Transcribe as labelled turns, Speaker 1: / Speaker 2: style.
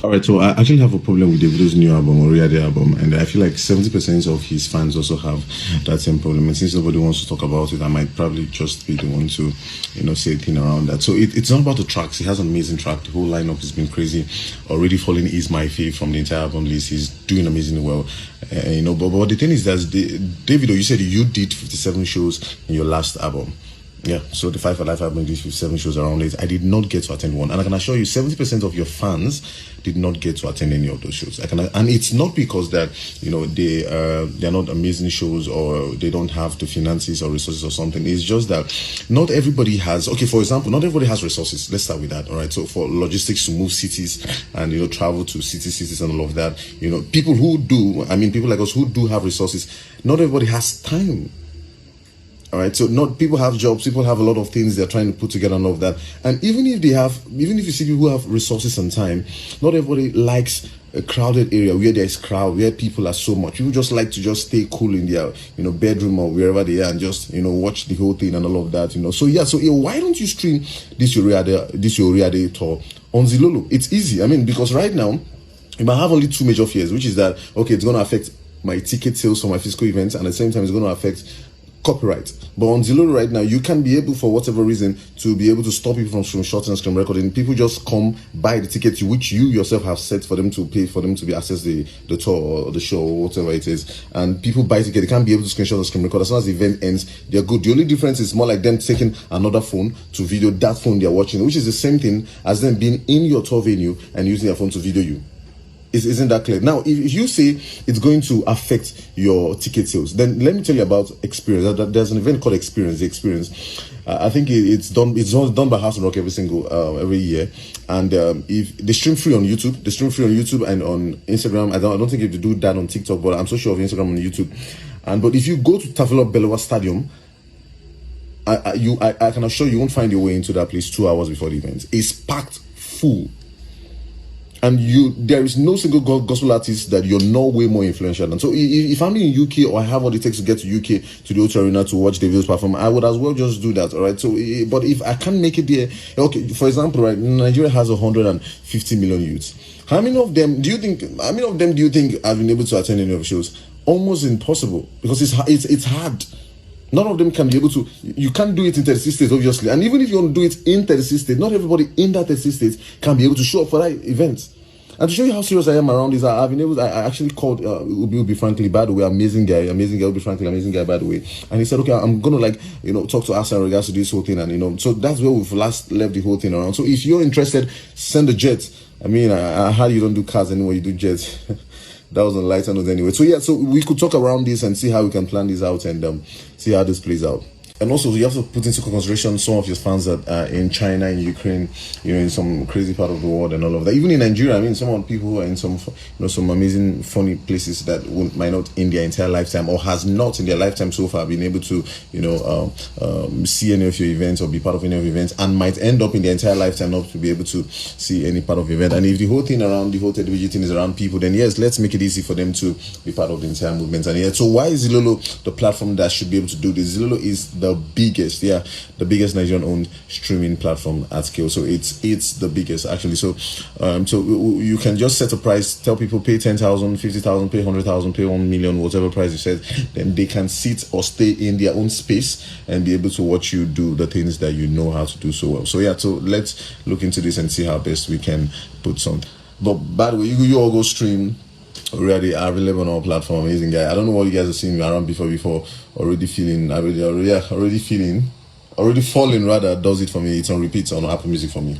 Speaker 1: All right, so I actually have a problem with Davido's new album, or the album, and I feel like 70% of his fans also have that same problem. And since nobody wants to talk about it, I might probably just be the one to, say a thing around that. So it's not about the tracks. He has an amazing track. The whole lineup has been crazy. Already Falling is my fave from the entire album list. He's doing amazingly well. But the thing is that Davido, you said you did 57 shows in your last album. Yeah, so the 5 for Life album did 57 shows around it. I did not get to attend one, and I can assure you 70% of your fans did not get to attend any of those shows. And it's not because that they're not amazing shows or they don't have the finances or resources or something. It's just that not everybody has. Okay, for example, not everybody has resources. Let's start with that. All right, so for logistics to move cities and travel to cities and all of that, people who do, people like us who do have resources, not everybody has time. All right, so not people have jobs, people have a lot of things they're trying to put together and all of that. And even if you see people who have resources and time, not everybody likes a crowded area where there is crowd, where people are so much. People just like to just stay cool in their bedroom or wherever they are and just watch the whole thing and all of that. So why don't you stream this your Day tour on Xilolo? It's easy. Because right now you might have only two major fears, which is that it's going to affect my ticket sales for my physical events, and at the same time it's going to affect copyright. But on Xilolo right now, you can be able, for whatever reason, to be able to stop people from screenshotting and screen recording. People just come buy the ticket which you yourself have set for them to pay for them to be access the tour or the show or whatever it is. And people buy ticket, they can't be able to screenshot or screen record. As soon as the event ends, they're good. The only difference is more like them taking another phone to video that phone they're watching, which is the same thing as them being in your tour venue and using their phone to video you. Isn't that clear? Now, if you say it's going to affect your ticket sales, then let me tell you about Experience. There's an event called Experience. The Experience, I think it's done by House and Rock every year, and if they stream free on YouTube, and on Instagram. I don't think if they do that on TikTok, but I'm so sure of Instagram and YouTube. But if you go to Tavila Belewa Stadium, I can assure you won't find your way into that place 2 hours before the event. It's packed full. And there is no single gospel artist that you're no way more influential than. So if I'm in UK or I have what it takes to get to UK to the O2 Arena to watch Davido's perform, I would as well just do that. All right. So, but if I can't make it there, okay. For example, right, Nigeria has 150 million youths. How many of them do you think have been able to attend any of the shows? Almost impossible, because it's hard. None of them can be able to. You can't do it in 36 states, obviously. And even if you want to do it in 36 states, not everybody in that 36 states can be able to show up for that event. And to show you how serious I am around this, I actually called Ubi Franklin, by the way, amazing guy, Ubi Franklin, amazing guy, by the way. And he said, okay, I'm gonna talk to us in regards to this whole thing, and so that's where we've last left the whole thing around. So if you're interested, send a jet. I heard you don't do cars anymore, you do jets. That was on lighter note anyway. So we could talk around this and see how we can plan this out and see how this plays out. And also, you have to put into consideration some of your fans that are in China, in Ukraine, in some crazy part of the world and all of that. Even in Nigeria, some of the people who are in some amazing, funny places that might not in their entire lifetime or has not in their lifetime so far been able to, see any of your events or be part of any of your events, and might end up in their entire lifetime not to be able to see any part of the event. And if the whole thing around the whole TDVG thing is around people, then yes, let's make it easy for them to be part of the entire movement. And yeah, so why is Xilolo the platform that should be able to do this? Xilolo is the biggest Nigerian owned streaming platform at scale. So it's the biggest actually. So you can just set a price, tell people pay 10,000, 50,000, pay 100,000, pay 1 million, whatever price you said, then they can sit or stay in their own space and be able to watch you do the things that you know how to do so well. So yeah, so let's look into this and see how best we can put some. But by the way, you all go stream. Already available on our platform. Amazing guy. I don't know what you guys have seen me around before. Already falling rather does it for me. It's on repeat on Apple Music for me.